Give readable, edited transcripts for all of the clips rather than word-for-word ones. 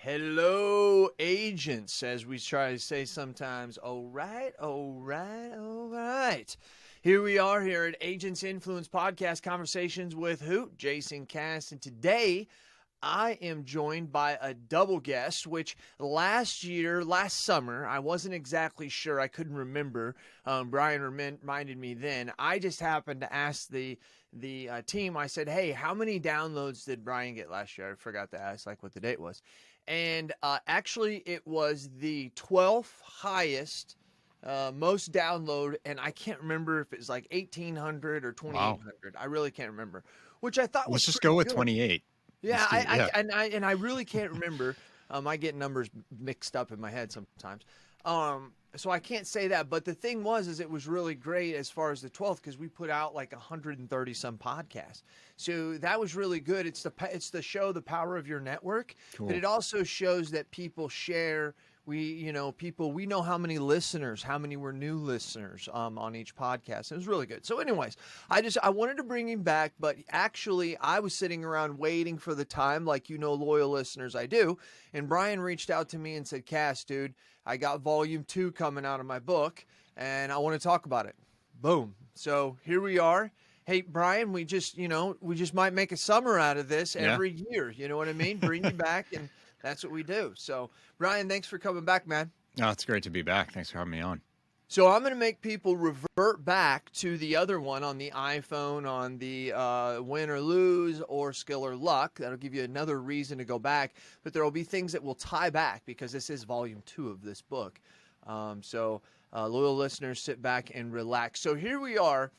Hello, agents, as we try to say sometimes. All right, all right, all right. Here we are here at Agents Influence Podcast Conversations with who? Jason Cass. And today I am joined by a double guest, which last summer, I wasn't exactly sure. I couldn't remember. Bryan reminded me then. I just happened to ask the team. I said, hey, how many downloads did Bryan get last year? I forgot to ask what the date was. And actually, it was the 12th highest, most download, and I can't remember if it was 1,800 or 2,800. Wow. I really can't remember, which I thought was Let's just go with good. 28. Yeah, I really can't remember. I get numbers mixed up in my head sometimes. So I can't say that. But the thing is it was really great as far as the 12th because we put out 130 some podcasts. So that was really good. It's the show, The Power of Your Network. Cool. But it also shows that people share. We know how many listeners, how many were new listeners on each podcast. It was really good. So anyways, I wanted to bring him back, but actually I was sitting around waiting for the time loyal listeners I do. And Bryan reached out to me and said, Cass, dude, I got volume 2 coming out of my book and I want to talk about it. Boom. So here we are. Hey, Bryan, we just might make a summer out of this every year. You know what I mean? Bring you back and that's what we do. So, Bryan, thanks for coming back, man. Oh, it's great to be back. Thanks for having me on. So I'm going to make people revert back to the other one on the iPhone, on the win or lose or skill or luck. That'll give you another reason to go back. But there will be things that will tie back because this is volume 2 of this book. Loyal listeners, sit back and relax. So here we are,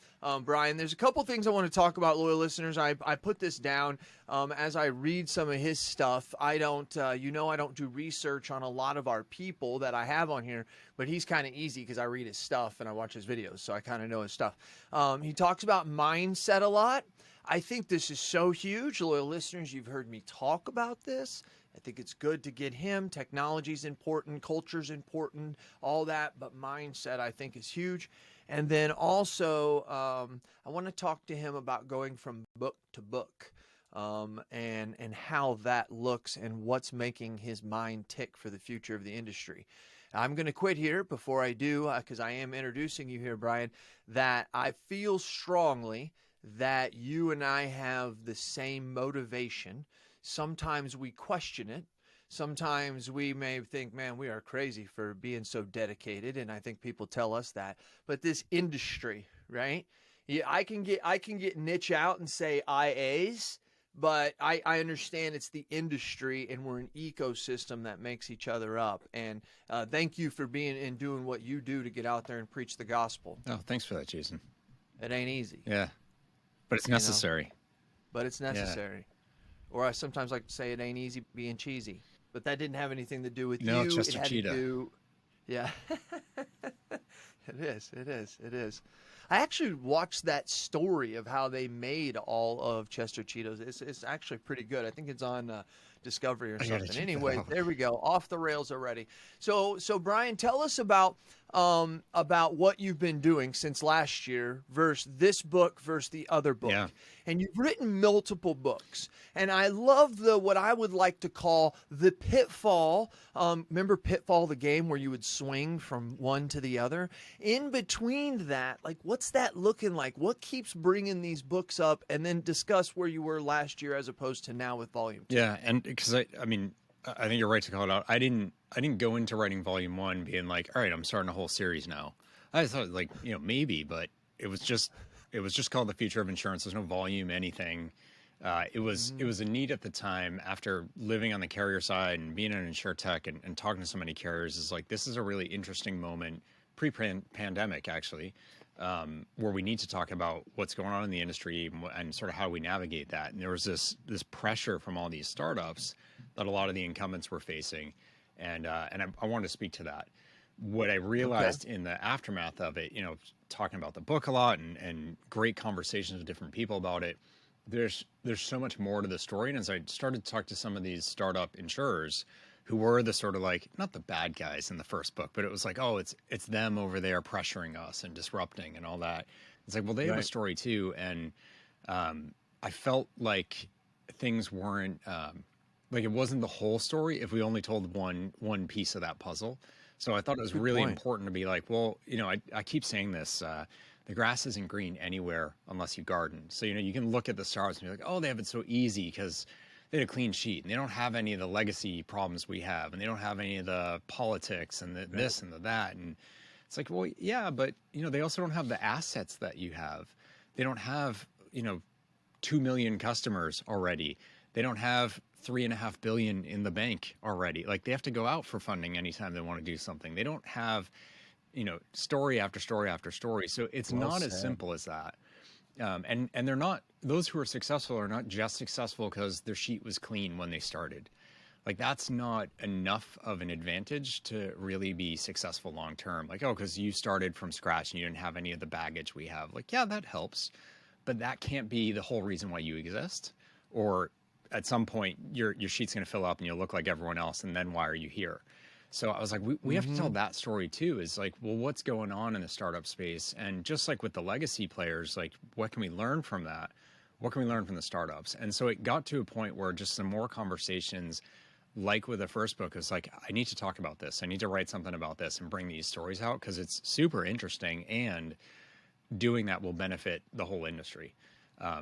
Bryan. There's a couple things I want to talk about, loyal listeners. I put this down as I read some of his stuff. I don't do research on a lot of our people that I have on here, but he's kind of easy because I read his stuff and I watch his videos, so I kind of know his stuff. He talks about mindset a lot. I think this is so huge. Loyal listeners, you've heard me talk about this. I think it's good to get him. Technology's important, culture's important, all that, but mindset I think is huge. And then also I want to talk to him about going from book to book and how that looks and what's making his mind tick for the future of the industry. I'm going to quit here before I do because I am introducing you here, Bryan, that I feel strongly that you and I have the same motivation. Sometimes we question it. Sometimes we may think, man, we are crazy for being so dedicated. And I think people tell us that. But this industry, right? Yeah, I can get niche out and say IAs, but I understand it's the industry and we're an ecosystem that makes each other up. And thank you for being and doing what you do to get out there and preach the gospel. Oh, thanks for that, Jason. It ain't easy. Yeah, but it's necessary. But it's necessary. Yeah. Or I sometimes like to say it ain't easy being cheesy. But that didn't have anything to do with you. Chester Cheetah. Yeah. It is. I actually watched that story of how they made all of Chester Cheetos. It's actually pretty good. I think it's on Discovery or something. Anyway, there we go. Off the rails already. So Bryan, tell us about what you've been doing since last year versus this book versus the other book. Yeah. And you've written multiple books. And I love what I would like to call the pitfall. Remember Pitfall, the game where you would swing from one to the other? In between that, what's that looking like? What keeps bringing these books up? And then discuss where you were last year as opposed to now with volume 2. Yeah, and because I think you're right to call it out. I didn't go into writing volume 1 being like, all right, I'm starting a whole series now. I thought maybe, but it was just called The Future of Insurance. There's no volume, anything. It was a need at the time after living on the carrier side and being an insurtech and talking to so many carriers is this is a really interesting moment pre-pandemic actually, where we need to talk about what's going on in the industry and sort of how we navigate that. And there was this pressure from all these startups that a lot of the incumbents were facing. And I wanted to speak to that. What I realized in the aftermath of it, talking about the book a lot and great conversations with different people about it, there's so much more to the story. And as I started to talk to some of these startup insurers who were the sort of not the bad guys in the first book, but it was it's them over there pressuring us and disrupting and all that. It's well, they have a story too. And I felt like things weren't like it wasn't the whole story if we only told one piece of that puzzle. So I thought it was Good really point. important to be like, well, I keep saying this, the grass isn't green anywhere unless you garden. So, you can look at the stars and be like, oh, they have it so easy because they had a clean sheet and they don't have any of the legacy problems we have, and they don't have any of the politics and the this and the that. And it's like, well, yeah, but they also don't have the assets that you have. They don't have, 2 million customers already. They don't have 3.5 billion in the bank already. Like, they have to go out for funding anytime they want to do something. They don't have, story after story after story. So it's Well not as said. simple as that. And they're not, those who are successful are not just successful because their sheet was clean when they started. Like, that's not enough of an advantage to really be successful long term. Like, oh, because you started from scratch and you didn't have any of the baggage we have. Like, yeah, that helps, but that can't be the whole reason why you exist. Or at some point, your sheet's going to fill up and you'll look like everyone else, and then why are you here? So I was like, we have to tell that story too. Is like, well, what's going on in the startup space? And just like with the legacy players, like, what can we learn from that? What can we learn from the startups? And so it got to a point where just some more conversations, like with the first book, is like, I need to talk about this. I need to write something about this and bring these stories out because it's super interesting, and doing that will benefit the whole industry.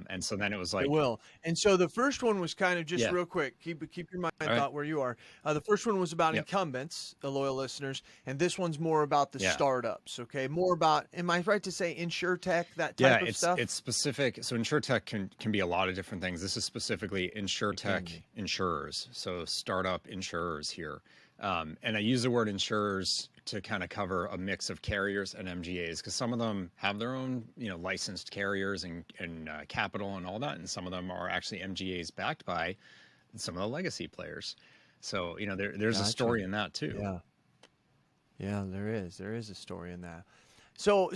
And so then it was like, It will. And so the first one was kind of just yeah, real quick. Keep your mind all right, thought where you are. The first one was about yep, incumbents, the loyal listeners, and this one's more about the yeah. startups. Okay, more about. Am I right to say insurtech, that Yeah, type of stuff? it's specific. So insurtech can be a lot of different things. This is specifically It can insurtech be. insurers. So startup insurers here. And I use the word insurers to kind of cover a mix of carriers and MGAs, because some of them have their own, licensed carriers and capital and all that, and some of them are actually MGAs backed by some of the legacy players. So there's a Gotcha. story in that too. Yeah. Yeah, there is. There is a story in that. So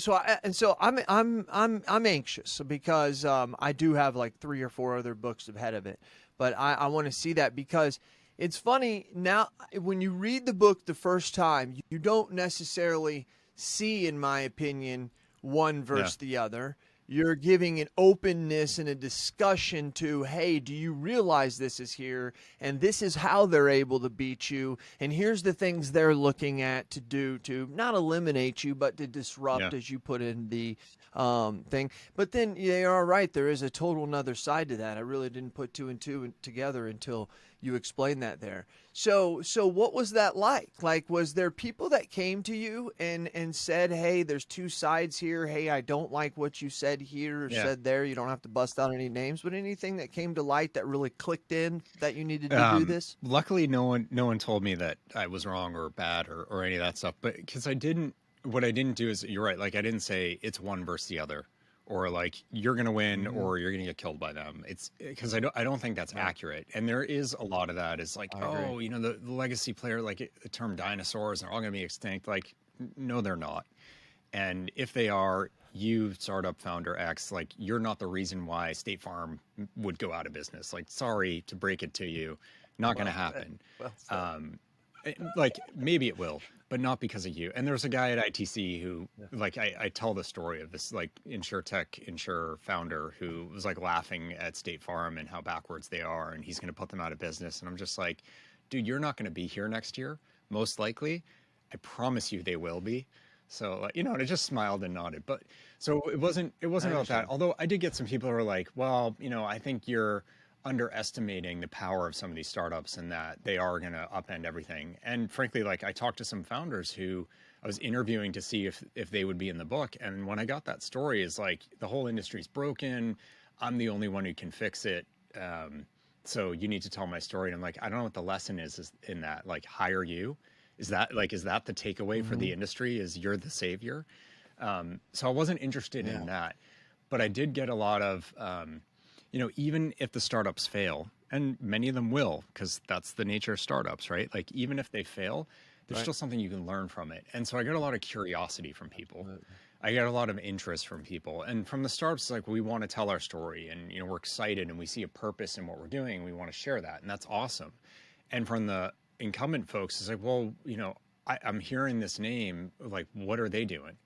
I'm anxious because I do have like 3 or 4 other books ahead of it, but I want to see that because it's funny now when you read the book the first time, you don't necessarily see, in my opinion, one Yeah. versus the other. You're giving an openness and a discussion to, hey, do you realize this is here? And this is how they're able to beat you. And here's the things they're looking at to do to not eliminate you, but to Yeah. disrupt, as you put in the thing. But then they are right. There is a total another side to that. I really didn't put 2 and 2 together until you explained that there. So what was that like? Like, was there people that came to you and said, hey, there's 2 sides here. Hey, I don't like what you said here or Yeah. said there. You don't have to bust out any names, but anything that came to light that really clicked in that you needed to do this? Luckily, no one told me that I was wrong or bad or any of that stuff. But because what I didn't do is, you're right. Like, I didn't say it's one versus the other, or like you're gonna win Mm-hmm. or you're gonna get killed by them. It's because I don't think that's Right. accurate. And there is a lot of that. Is like, I agree. oh, the legacy player, like the term dinosaurs, they're all gonna be extinct. Like, no, they're not. And if they are, you startup founder X, like, you're not the reason why State Farm would go out of business. Like, sorry to break it to you, not going to Well said. happen. Well said. Like, maybe it will, but not because of you. And there was a guy at ITC who, like, I tell the story of this, like, insurer founder who was like laughing at State Farm and how backwards they are, and he's going to put them out of business. And I'm just like, dude, you're not going to be here next year, most likely. I promise you they will be. So, and I just smiled and nodded. But so it wasn't I about that. understand. Although I did get some people who are like, well, I think you're underestimating the power of some of these startups and that they are going to upend everything. And frankly, like, I talked to some founders who I was interviewing to see if they would be in the book. And when I got that story, is like, the whole industry's broken. I'm the only one who can fix it. So you need to tell my story. And I'm like, I don't know what the lesson is in that. Like, hire you. Is that the takeaway for Mm-hmm. the industry, is you're the savior? So I wasn't interested Yeah. in that, but I did get a lot of, even if the startups fail, and many of them will, because that's the nature of startups, right? Like, even if they fail, there's Right. still something you can learn from it. And so I got a lot of curiosity from people. Absolutely. I got a lot of interest from people, and from the startups, like, we want to tell our story, and we're excited, and we see a purpose in what we're doing, and we want to share that, and that's awesome. And from the incumbent folks, it's like, well, I'm hearing this name, like, what are they doing,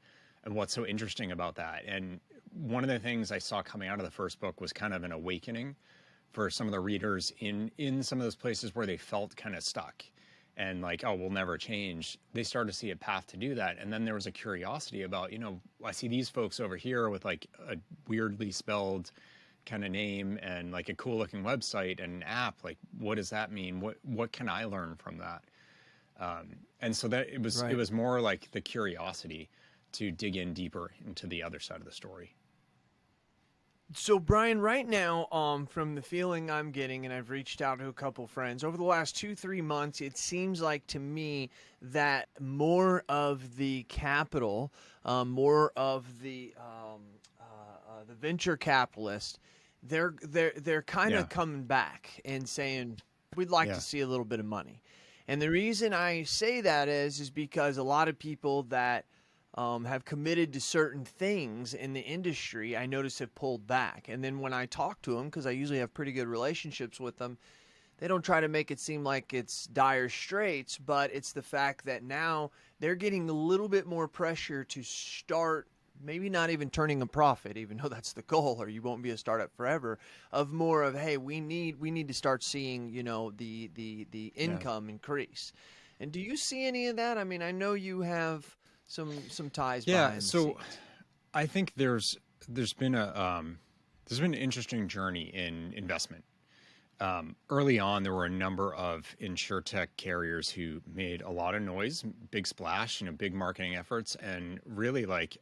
and what's so interesting about that? And one of the things I saw coming out of the first book was kind of an awakening for some of the readers in some of those places where they felt kind of stuck and like, oh, we'll never change. They started to see a path to do that. And then there was a curiosity about, I see these folks over here with like a weirdly spelled kind of name and like a cool looking website and an app. Like, what does that mean? What can I learn from that? And so that it was more like the curiosity to dig in deeper into the other side of the story. So, Bryan, right now, from the feeling I'm getting, and I've reached out to a couple friends over the last 2-3 months, it seems like to me that more of the capital, more of the venture capitalists, they're kind of coming back and saying we'd like to see a little bit of money. And the reason I say that is because a lot of people that have committed to certain things in the industry, I notice have pulled back. And then when I talk to them, because I usually have pretty good relationships with them, they don't try to make it seem like it's dire straits, but it's the fact that now they're getting a little bit more pressure to start, maybe not even turning a profit, even though that's the goal, or you won't be a startup forever, of more of, hey, we need to start seeing, the income increase. And do you see any of that? I mean, I know you have some ties behind the scenes. I think there's been an interesting journey in investment. Early on, there were a number of insurtech carriers who made a lot of noise, big splash, big marketing efforts, and really like,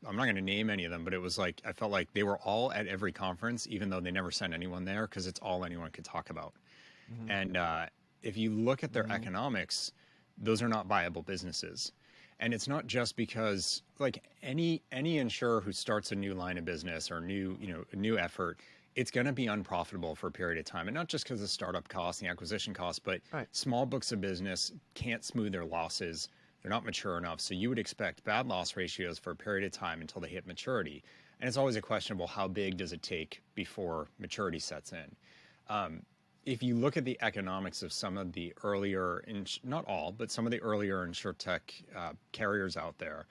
I'm not going to name any of them, but it was like, I felt like they were all at every conference, even though they never sent anyone there because it's all anyone could talk about. Mm-hmm. And if you look at their economics, those are not viable businesses. And it's not just because like any insurer who starts a new line of business or a new effort, it's going to be unprofitable for a period of time. And not just because of startup costs and acquisition costs, but small books of business can't smooth their losses. They're not mature enough. So you would expect bad loss ratios for a period of time until they hit maturity. And it's always a question, well, how big does it take before maturity sets in? If you look at the economics of some of the earlier, not all, but some of the earlier insurtech carriers out there,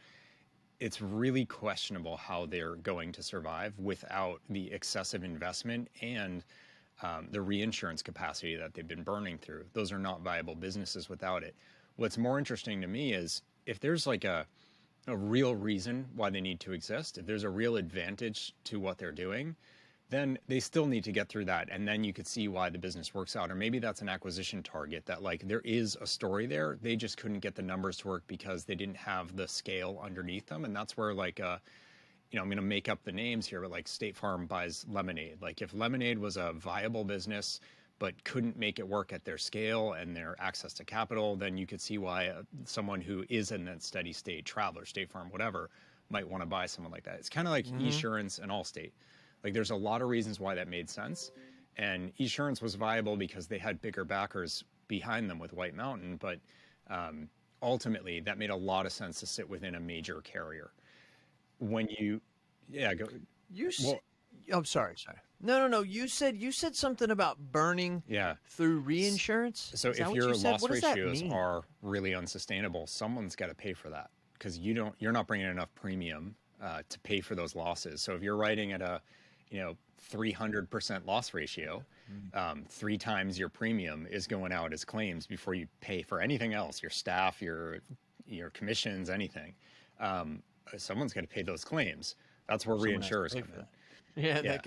it's really questionable how they're going to survive without the excessive investment and the reinsurance capacity that they've been burning through. Those are not viable businesses without it. What's more interesting to me is if there's like a real reason why they need to exist, if there's a real advantage to what they're doing, then they still need to get through that. And then you could see why the business works out. Or maybe that's an acquisition target that like there is a story there. They just couldn't get the numbers to work because they didn't have the scale underneath them. And that's where like, I'm going to make up the names here, but like State Farm buys Lemonade. Like if Lemonade was a viable business, but couldn't make it work at their scale and their access to capital, then you could see why someone who is in that steady state, Traveler, State Farm, whatever, might want to buy someone like that. It's kind of like Esurance and Allstate. Like there's a lot of reasons why that made sense. And Esurance was viable because they had bigger backers behind them with White Mountain. But ultimately, that made a lot of sense to sit within a major carrier. When you, go. I'm sorry. No. You said something about burning through reinsurance. So if your loss ratios are really unsustainable, someone's got to pay for that because you're not bringing enough premium to pay for those losses. So if you're writing at a 300% loss ratio, 3 times your premium is going out as claims before you pay for anything else, your staff, your commissions, anything. Someone's going to pay those claims. That's where reinsurers come in. Yeah, that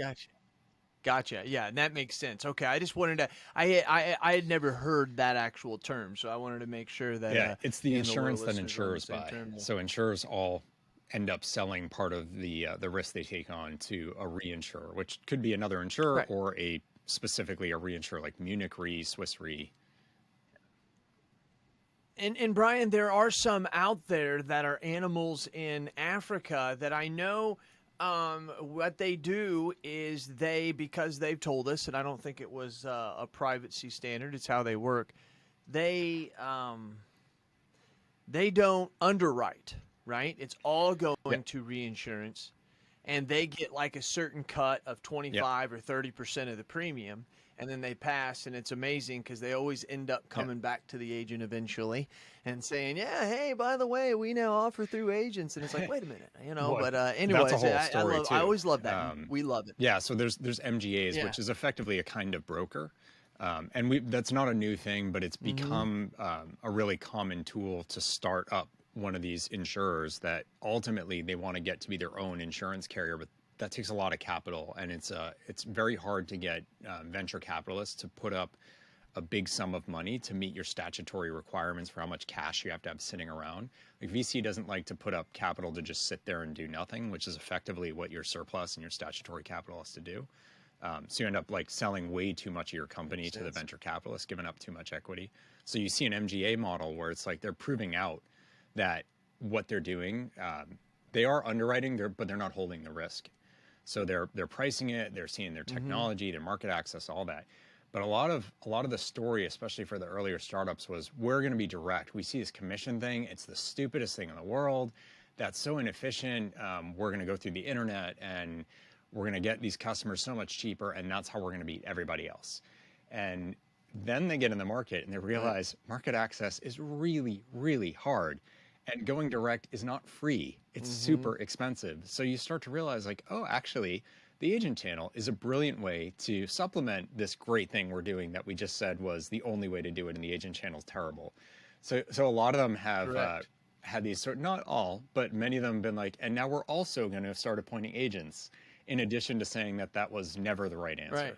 gotcha. Yeah, and that makes sense. Okay, I just wanted to. I had never heard that actual term, so I wanted to make sure that. It's the insurance that insurers buy. So insurers all end up selling part of the risk they take on to a reinsurer, which could be another insurer or specifically a reinsurer like Munich Re, Swiss Re. And Bryan, there are some out there that are animals in Africa that I know what they do is because they've told us, and I don't think it was a privacy standard, it's how they work, they don't underwrite. Right? It's all going to reinsurance, and they get like a certain cut of 25 or 30% of the premium. and then they pass, and it's amazing because they always end up coming back to the agent eventually and saying, yeah, hey, by the way, we now offer through agents. And it's like, wait a minute, Well, but that's a anyways, whole story I too. always love that. We love it. Yeah, so there's MGAs, Yeah. which is effectively a kind of broker, and that's not a new thing, but it's become a really common tool to start up one of these insurers that ultimately they want to get to be their own insurance carrier, but that takes a lot of capital, and it's very hard to get venture capitalists to put up a big sum of money to meet your statutory requirements for how much cash you have to have sitting around. Like VC doesn't like to put up capital to just sit there and do nothing, which is effectively what your surplus and your statutory capital has to do. So you end up like selling way too much of your company to the venture capitalists, giving up too much equity. So you see an MGA model where it's like they're proving out that what they're doing, they are underwriting, but they're not holding the risk. So they're pricing it, they're seeing their technology, their market access, all that. But a lot of the story, especially for the earlier startups, was we're going to be direct. We see this commission thing; it's the stupidest thing in the world. That's so inefficient. We're going to go through the internet and we're going to get these customers so much cheaper, and that's how we're going to beat everybody else. And then they get in the market and they realize market access is really, really hard. And going direct is not free. It's super expensive. So you start to realize like, oh, actually, the agent channel is a brilliant way to supplement this great thing we're doing that we just said was the only way to do it, and the agent channel is terrible. So a lot of them have had these not all, but many of them have been like, and now we're also going to start appointing agents, in addition to saying that was never the right answer. Right.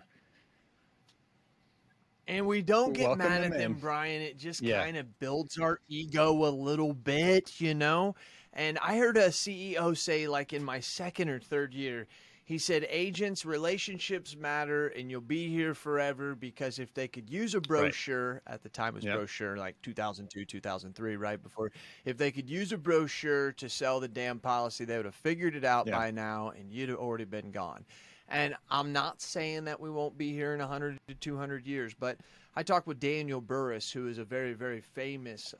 And we don't get Welcome mad them at them, in. Brian. It just Yeah. kind of builds our ego a little bit, And I heard a CEO say, like in my second or third year, he said, agents, relationships matter, and you'll be here forever, because if they could use a brochure, at the time it was brochure, like 2002, 2003, right before, if they could use a brochure to sell the damn policy, they would have figured it out by now, and you'd have already been gone. And I'm not saying that we won't be here in 100 to 200 years, but I talked with Daniel Burris, who is a very, very famous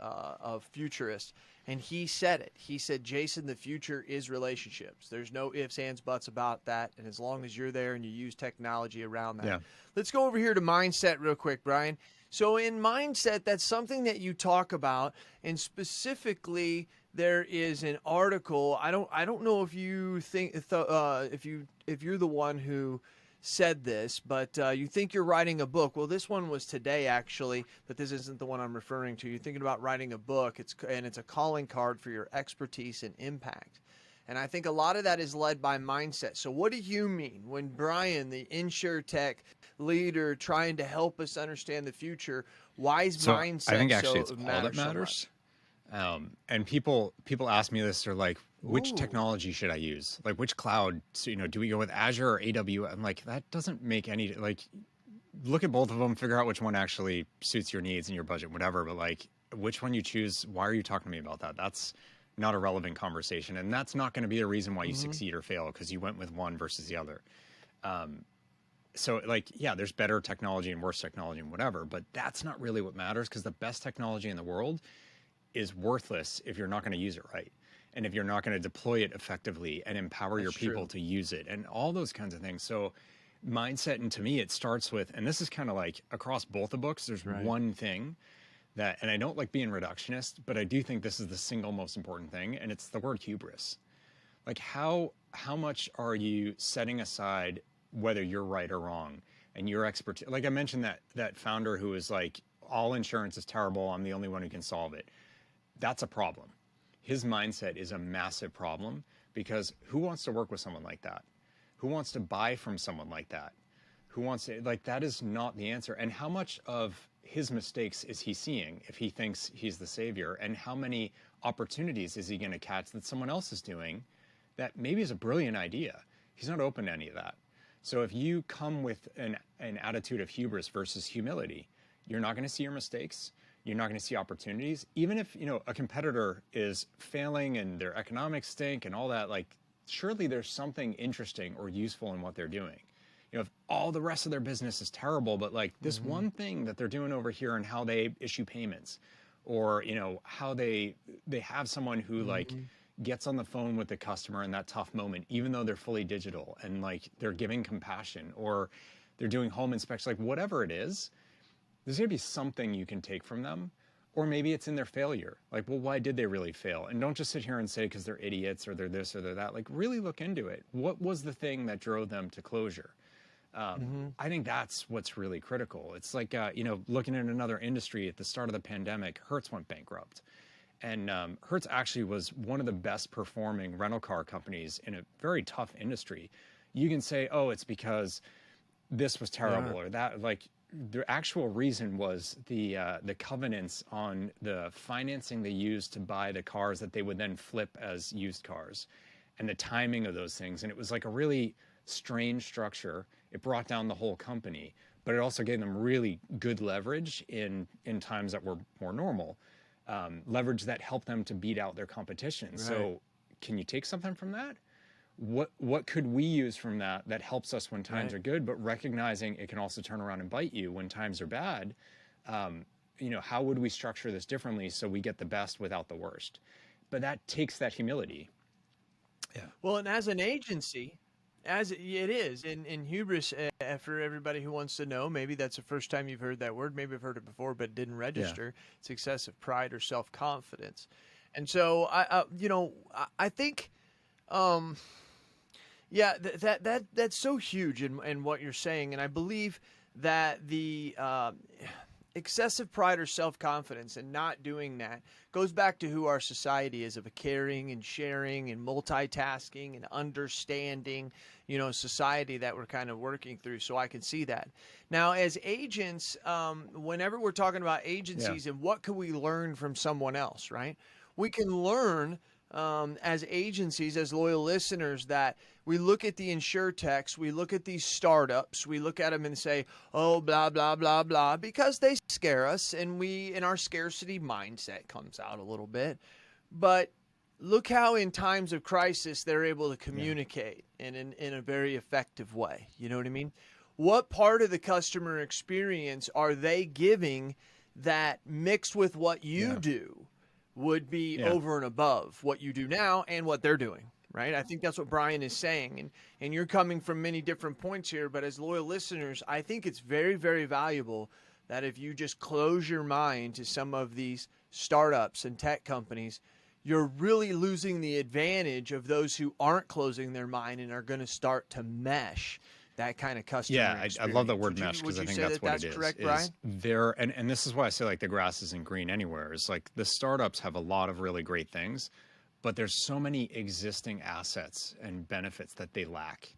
futurist, and he said it. He said, Jason, the future is relationships. There's no ifs, ands, buts about that, and as long as you're there and you use technology around that. Let's go over here to mindset real quick, Brian. So in mindset, that's something that you talk about, and specifically there is an article. I don't know if you think if you're the one who said this, but you think you're writing a book. Well, this one was today actually, but this isn't the one I'm referring to. You're thinking about writing a book. It's a calling card for your expertise and impact. And I think a lot of that is led by mindset. So what do you mean when Brian, the InsurTech leader, trying to help us understand the future, why is mindset I think actually so it's all that matters. And people ask me this, they're like, which technology should I use? Like which cloud, do we go with Azure or AWS? I'm like, that doesn't make any, like, look at both of them, figure out which one actually suits your needs and your budget, whatever. But like which one you choose, why are you talking to me about that? That's not a relevant conversation. And that's not going to be the reason why you succeed or fail, because you went with one versus the other. So like, yeah, there's better technology and worse technology and whatever, but that's not really what matters, because the best technology in the world is worthless if you're not going to use it right. And if you're not going to deploy it effectively and empower your people to use it and all those kinds of things. So mindset, and to me, it starts with, and this is kind of like across both the books, there's one thing that, and I don't like being reductionist, but I do think this is the single most important thing, and it's the word hubris. Like how much are you setting aside whether you're right or wrong and your expertise? Like I mentioned that founder who is like, all insurance is terrible, I'm the only one who can solve it. That's a problem. His mindset is a massive problem, because who wants to work with someone like that? Who wants to buy from someone like that? Who wants to, like, that is not the answer. And how much of his mistakes is he seeing if he thinks he's the savior? And how many opportunities is he going to catch that someone else is doing that maybe is a brilliant idea? He's not open to any of that. So if you come with an attitude of hubris versus humility, you're not going to see your mistakes. You're not going to see opportunities. Even if, a competitor is failing and their economics stink and all that, like, surely there's something interesting or useful in what they're doing. If all the rest of their business is terrible, but like this one thing that they're doing over here and how they issue payments, or, how they have someone who like gets on the phone with the customer in that tough moment, even though they're fully digital, and like they're giving compassion, or they're doing home inspections, like whatever it is, there's going to be something you can take from them. Or maybe it's in their failure. Like, well, why did they really fail? And don't just sit here and say because they're idiots or they're this or they're that. Like, really look into it. What was the thing that drove them to closure? I think that's what's really critical. It's like, looking at another industry at the start of the pandemic, Hertz went bankrupt. And Hertz actually was one of the best performing rental car companies in a very tough industry. You can say, oh, it's because this was terrible or that, like, the actual reason was the covenants on the financing they used to buy the cars that they would then flip as used cars, and the timing of those things. And it was like a really strange structure. It brought down the whole company, but it also gave them really good leverage in times that were more normal, leverage that helped them to beat out their competition. Right. So can you take something from that? What could we use from that helps us when times are good, but recognizing it can also turn around and bite you when times are bad? How would we structure this differently so we get the best without the worst? But that takes that humility. Yeah. Well, and as an agency, as it is in hubris, for everybody who wants to know, maybe that's the first time you've heard that word. Maybe I've heard it before, but didn't register. Yeah. It's excessive pride or self-confidence. And so I think, yeah, that's so huge in what you're saying. And I believe that the excessive pride or self-confidence and not doing that goes back to who our society is, of a caring and sharing and multitasking and understanding, society that we're kind of working through. So I can see that. Now, as agents, whenever we're talking about agencies and what can we learn from someone else, right? We can learn as agencies, as loyal listeners, that we look at the insurtechs, we look at these startups, we look at them and say, oh, blah, blah, blah, blah, because they scare us, and our scarcity mindset comes out a little bit. But look how in times of crisis they're able to communicate in a very effective way. You know what I mean? What part of the customer experience are they giving that mixed with what you do would be over and above what you do now and what they're doing, right? I think that's what Bryan is saying. And you're coming from many different points here, but as loyal listeners, I think it's very, very valuable that if you just close your mind to some of these startups and tech companies, you're really losing the advantage of those who aren't closing their mind and are going to start to mesh that kind of customer experience. I love the word mesh, because I think that's what it is. Correct, Bryan? And this is why I say, like, the grass isn't green anywhere. It's like the startups have a lot of really great things, but there's so many existing assets and benefits that they lack.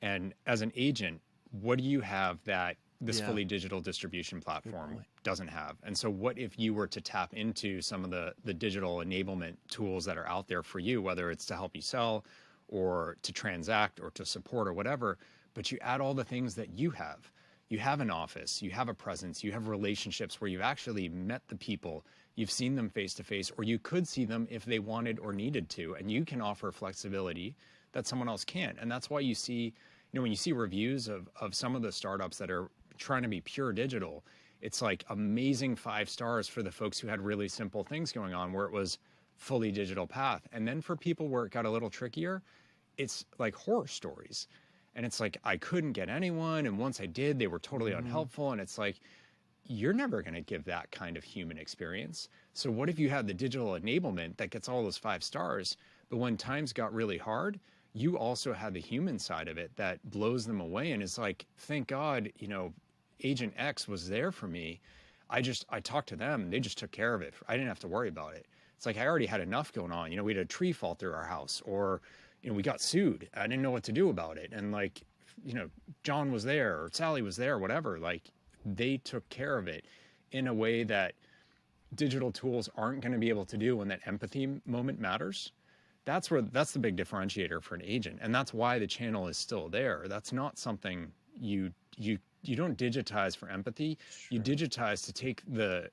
And as an agent, what do you have that this fully digital distribution platform doesn't have? And so what if you were to tap into some of the digital enablement tools that are out there for you, whether it's to help you sell or to transact or to support or whatever, but you add all the things that you have. You have an office, you have a presence, you have relationships where you've actually met the people, you've seen them face to face, or you could see them if they wanted or needed to, and you can offer flexibility that someone else can't. And that's why you see, when you see reviews of some of the startups that are trying to be pure digital, it's like amazing 5 stars for the folks who had really simple things going on where it was fully digital path. And then for people where it got a little trickier, it's like horror stories. And it's like, I couldn't get anyone. And once I did, they were totally unhelpful. And it's like, you're never going to give that kind of human experience. So what if you had the digital enablement that gets all those 5 stars, but when times got really hard, you also had the human side of it that blows them away. And it's like, thank God, Agent X was there for me. I talked to them. They just took care of it. I didn't have to worry about it. It's like, I already had enough going on. We had a tree fall through our house, or we got sued. I didn't know what to do about it. And John was there, or Sally was there, whatever. Like, they took care of it in a way that digital tools aren't going to be able to do when that empathy moment matters. That's the big differentiator for an agent. And that's why the channel is still there. That's not something you don't digitize for empathy. Sure. You digitize to take the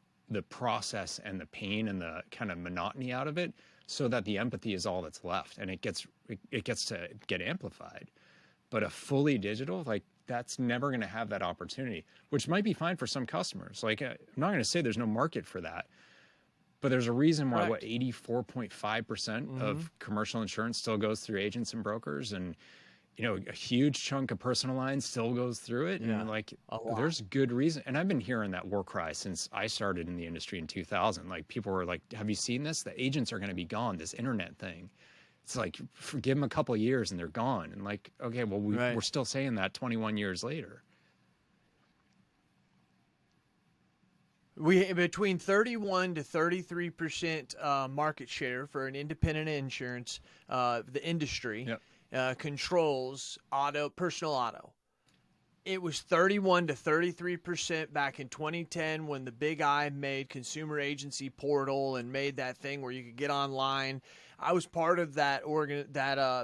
process and the pain and the kind of monotony out of it, so that the empathy is all that's left, and it gets to get amplified. But a fully digital, like, that's never going to have that opportunity, which might be fine for some customers. Like, I'm not going to say there's no market for that, but there's a reason why 84.5% of commercial insurance still goes through agents and brokers. And a huge chunk of personal lines still goes through it. Yeah, And like, a lot. there's good reason. And I've been hearing that war cry since I started in the industry in 2000. Like people were like, have you seen this? The agents are going to be gone, this internet thing. It's like, give them a couple of years and they're gone. And like, okay, well, Right. we're still saying that 21 years later. We between 31 to 33% market share for an independent insurance. The industry Yep. controls personal auto. It was 31 to 33% back in 2010 when the Big I made Consumer Agency Portal and made that thing where you could get online. I was part of that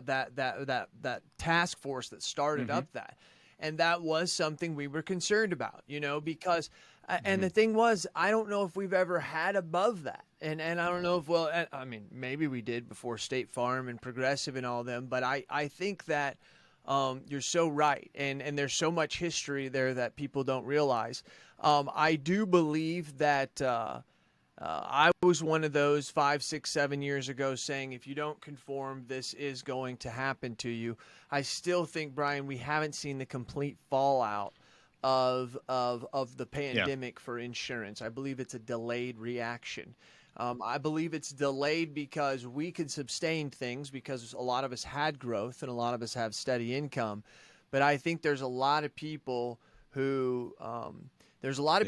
that task force that started up that, and that was something we were concerned about, because. And the thing was, I don't know if we've ever had above that. And I don't know if, I mean, maybe we did before State Farm and Progressive and all them. But I think that you're so right. And there's so much history there that people don't realize. I do believe that I was one of those 5, 6, 7 years ago saying, if you don't conform, this is going to happen to you. I still think, Brian, we haven't seen the complete fallout of the pandemic for insurance. I believe it's a delayed reaction. I believe it's delayed because we could sustain things because a lot of us had growth and a lot of us have steady income. But I think there's a lot of people who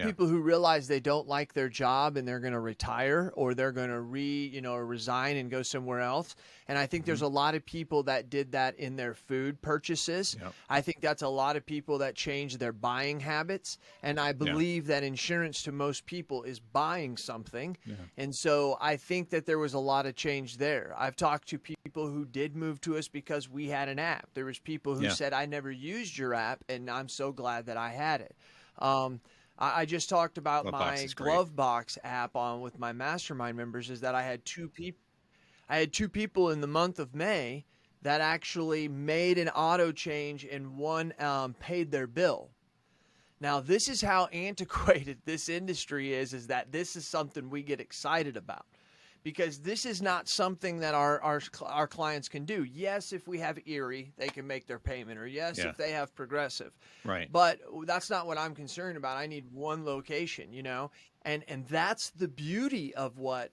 people who realize they don't like their job and they're going to retire or they're going to resign and go somewhere else. And I think there's a lot of people that did that in their food purchases. Yep. I think that's a lot of people that changed their buying habits. And I believe that insurance to most people is buying something. Yeah. And so I think that there was a lot of change there. I've talked to people who did move to us because we had an app. There was people who said, I never used your app and I'm so glad that I had it. I just talked about my Glove Box app with my mastermind members is that I had two people in the month of May that actually made an auto change and one paid their bill. Now, this is how antiquated this industry is that this is something we get excited about. Because this is not something that our clients can do. Yes, if we have Erie, they can make their payment. Or yes, if they have Progressive. Right. But that's not what I'm concerned about. I need one location, And that's the beauty of what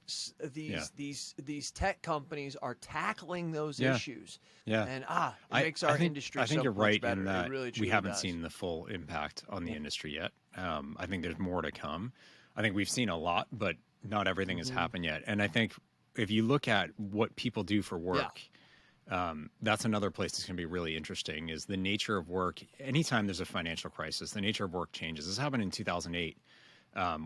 these tech companies are tackling those issues. Yeah. And it makes our industry I think so you're much right better. in that really, we haven't does. seen the full impact on the industry yet. I think there's more to come. I think we've seen a lot, but not everything has happened yet. And I think if you look at what people do for work, that's another place that's going to be really interesting is the nature of work. Anytime there's a financial crisis, the nature of work changes. This happened in 2008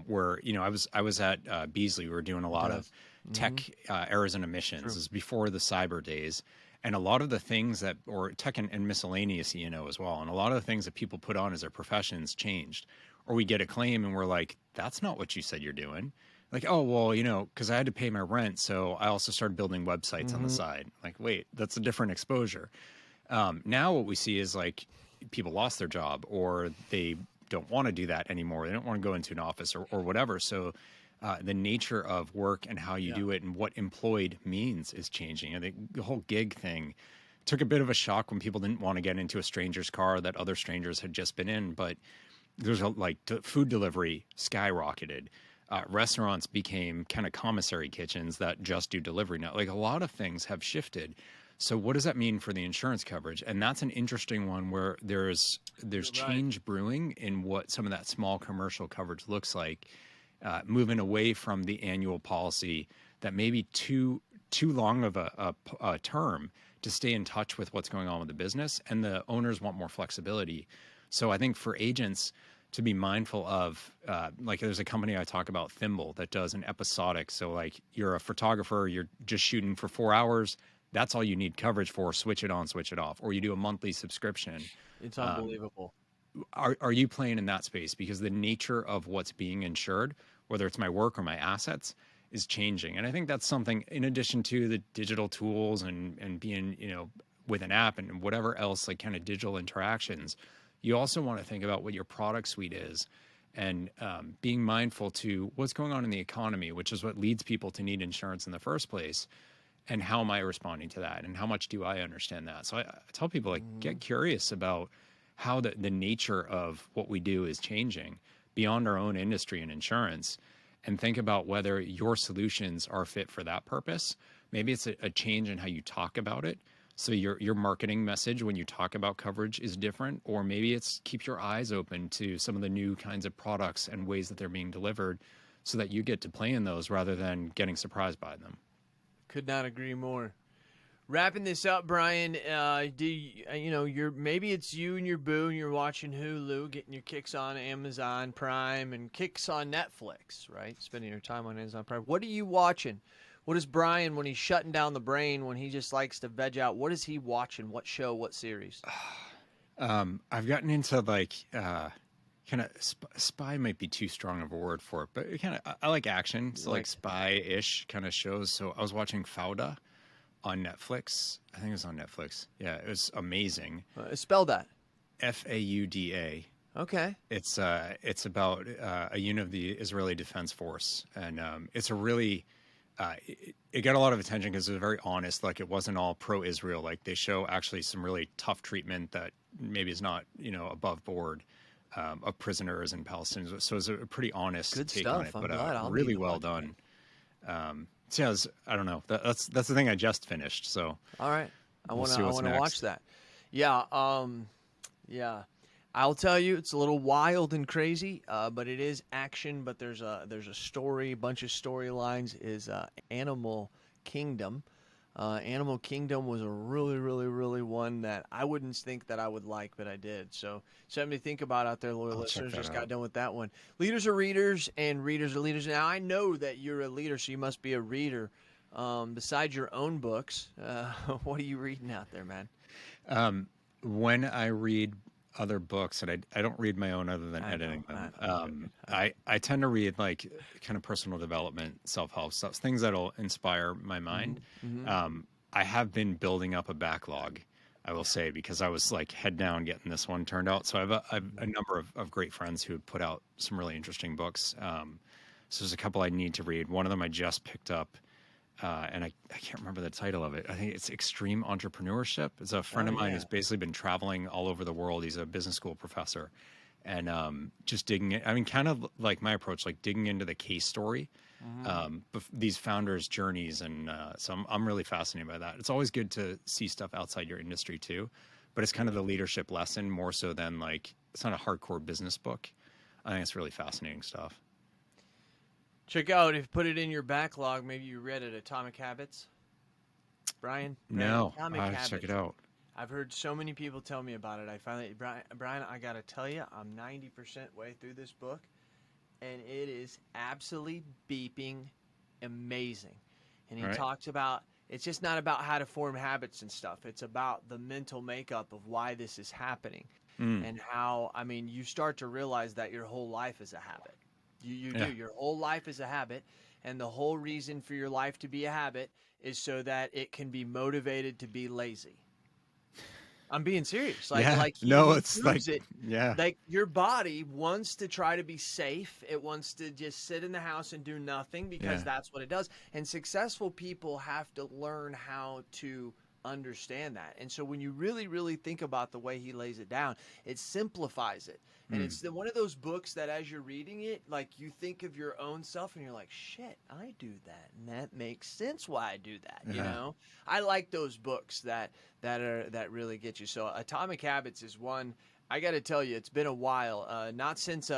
where, I was at Beasley. We were doing a lot of tech errors and omissions. This is before the cyber days. And a lot of the things or tech and miscellaneous E&O as well. And a lot of the things that people put on as their professions changed. Or we get a claim and we're like, that's not what you said you're doing. Like, oh, well, because I had to pay my rent, so I also started building websites on the side. Like, wait, that's a different exposure. Now what we see is like people lost their job or they don't want to do that anymore. They don't want to go into an office or whatever. So the nature of work and how you do it and what employed means is changing. I think the whole gig thing took a bit of a shock when people didn't want to get into a stranger's car that other strangers had just been in. But there's food delivery skyrocketed. Restaurants became kind of commissary kitchens that just do delivery now. Like a lot of things have shifted. So what does that mean for the insurance coverage? And that's an interesting one where there's change brewing in what some of that small commercial coverage looks like, moving away from the annual policy that may be too long of a term to stay in touch with what's going on with the business, and the owners want more flexibility. So I think for agents to be mindful of, there's a company I talk about, Thimble, that does an episodic. So like you're a photographer, you're just shooting for 4 hours. That's all you need coverage for. Switch it on, switch it off. Or you do a monthly subscription. It's unbelievable. Are you playing in that space? Because the nature of what's being insured, whether it's my work or my assets, is changing. And I think that's something, in addition to the digital tools and being, with an app and whatever else, like kind of digital interactions, you also want to think about what your product suite is and being mindful to what's going on in the economy, which is what leads people to need insurance in the first place. and how am I responding to that, and how much do I understand that? So I tell people, like, get curious about how the nature of what we do is changing beyond our own industry and insurance, and think about whether your solutions are fit for that purpose. Maybe it's a change in how you talk about it. So your marketing message when you talk about coverage is different, or maybe it's keep your eyes open to some of the new kinds of products and ways that they're being delivered so that you get to play in those rather than getting surprised by them. Could not agree more. Wrapping this up, Bryan, maybe it's you and your boo and you're watching Hulu, getting your kicks on Amazon Prime and kicks on Netflix, right? Spending your time on Amazon Prime. What are you watching? What is Bryan when he's shutting down the brain, when he just likes to veg out? What is he watching? What show? What series? I've gotten into like kind of spy might be too strong of a word for it, but I like action, so like spy-ish kind of shows. So I was watching Fauda on Netflix. I think it was on Netflix. Yeah, it was amazing. Spell that. Fauda. Okay. It's about a unit of the Israeli Defense Force, and it's a really it got a lot of attention because it was very honest. Like, it wasn't all pro-Israel. Like, they show actually some really tough treatment that maybe is not above board of prisoners and Palestinians. So it's a pretty honest take on it, but really well done. So yeah, I don't know. That's the thing I just finished. So all right, I want to watch that. Yeah, yeah. I'll tell you, it's a little wild and crazy, but it is action. But there's a story, bunch of storylines. Is Animal Kingdom. Animal Kingdom was a really one that I wouldn't think that I would like, but I did. So something to think about out there, loyal listeners. Just got done with that one. Leaders are readers, and readers are leaders. Now, I know that you're a leader, so you must be a reader. Besides your own books, what are you reading out there, man? When I read other books, and I don't read my own other than editing them. I tend to read like kind of personal development, self-help stuff, things that'll inspire my mind. I have been building up a backlog, I will say, because I was like head down getting this one turned out. So I have a number of great friends who have put out some really interesting books. So there's a couple I need to read. One of them I just picked up. And I can't remember the title of it. I think it's Extreme Entrepreneurship. It's a friend of mine who's basically been traveling all over the world. He's a business school professor, and just digging in. I mean, kind of like my approach, like digging into the case story, these founders' journeys. And so I'm really fascinated by that. It's always good to see stuff outside your industry too, but it's kind of the leadership lesson more so than like, it's not a hardcore business book. I think it's really fascinating stuff. Check out, if you put it in your backlog, maybe you read it, Atomic Habits. Bryan? No, Atomic Habits. Check it out. I've heard so many people tell me about it. Bryan, I got to tell you, I'm 90% way through this book, and it is absolutely beeping amazing. And he talks about, it's just not about how to form habits and stuff. It's about the mental makeup of why this is happening and how, I mean, you start to realize that your whole life is a habit. You do. Your whole life is a habit, and the whole reason for your life to be a habit is so that it can be motivated to be lazy. I'm being serious. Like your body wants to try to be safe. It wants to just sit in the house and do nothing because that's what it does. And successful people have to learn how to understand that. And so when you really think about the way he lays it down, it simplifies it. And it's one of those books that as you're reading it, like you think of your own self and you're like, shit, I do that. And that makes sense why I do that. You know, I like those books that really get you. So Atomic Habits is one. I got to tell you, it's been a while. Not since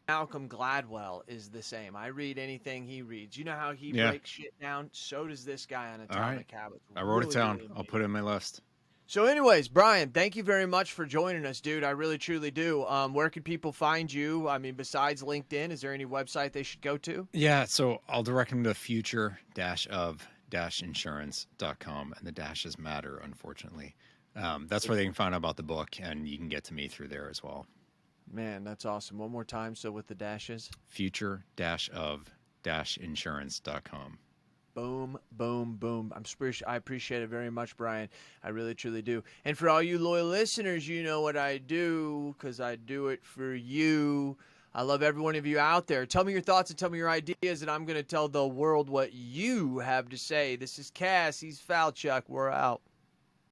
Malcolm Gladwell is the same. I read anything he reads. You know how he breaks shit down? So does this guy on Atomic Habits. I wrote it down. I'll put it in my list. So anyways, Bryan, thank you very much for joining us, dude. I really, truly do. Where can people find you? I mean, besides LinkedIn, is there any website they should go to? Yeah, so I'll direct them to future-of-insurance.com, and the dashes matter, unfortunately. That's where they can find out about the book, and you can get to me through there as well. Man, that's awesome. One more time, so with the dashes. Future-of-insurance.com. Boom, boom, boom. I appreciate it very much, Bryan. I really, truly do. And for all you loyal listeners, you know what I do because I do it for you. I love every one of you out there. Tell me your thoughts and tell me your ideas, and I'm going to tell the world what you have to say. This is Cass. He's Falchuk. We're out.